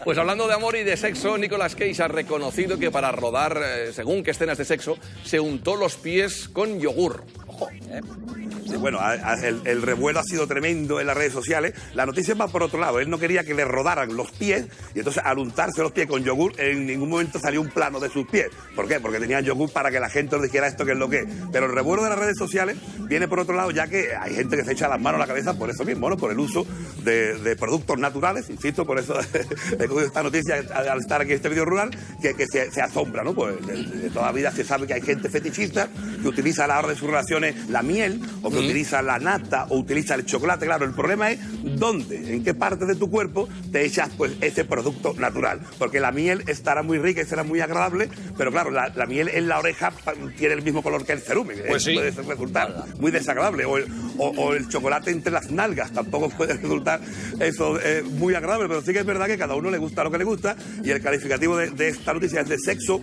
Pues hablando de amor y de sexo, Nicolas Cage ha reconocido que para rodar, según qué escenas de sexo, se untó los pies con yogur. Ojo, Sí, bueno, el revuelo ha sido tremendo en las redes sociales. La noticia va por otro lado. Él no quería que le rodaran los pies y entonces al untarse los pies con yogur en ningún momento salió un plano de sus pies. ¿Por qué? Porque tenían yogur para que la gente os dijera esto que es lo que es. Pero el revuelo de las redes sociales viene por otro lado, ya que hay gente que se echa las manos a la cabeza por eso mismo, ¿no? Por el uso de productos naturales. Insisto, por eso he cogido esta noticia al estar aquí en este vídeo rural, que se asombra, ¿no? Pues de toda la vida se sabe que hay gente fetichista que utiliza a la hora de sus relaciones la miel, o que utiliza la nata, o utiliza el chocolate. Claro, el problema es dónde, en qué parte de tu cuerpo te echas pues ese producto natural. Porque la miel estará muy rica y será muy agradable, pero claro, la miel en la oreja tiene el mismo color que el cerumen. Pues sí. Puede resultar muy desagradable. O el chocolate entre las nalgas tampoco puede resultar eso muy agradable, pero sí que es verdad que cada uno le gusta lo que le gusta, y el calificativo de esta noticia es de sexo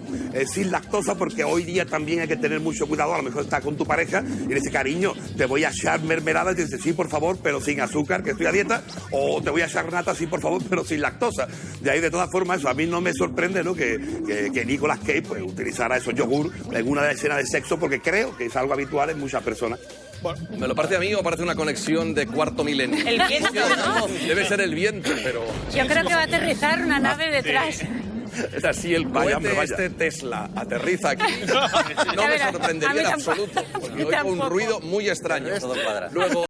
sin lactosa, porque hoy día también hay que tener mucho cuidado. A lo mejor está con tu pareja y le dice, cariño, te voy a echar mermelada, y te dice, sí, por favor, pero sin azúcar, que estoy a dieta, o te voy a echar nata, sí, por favor, pero sin lactosa. De ahí, de todas formas, eso a mí no me sorprende, ¿no? Que Nicolas Cage pues utilizara esos yogur en una de las escenas de sexo, porque creo que es algo habitual en muchas personas. Bueno, ¿me lo parece a mí o parece una conexión de cuarto milenio? El viento, ¿no? Debe ser el viento, pero... Yo creo que va a aterrizar una nave detrás. Es así, el Vaya, cohete hombre, vaya. este Tesla aterriza aquí. No Ya me verás, a sorprendería mí en tampoco. absoluto, A porque mí oigo un tampoco. ruido muy extraño. Todo cuadra. Luego...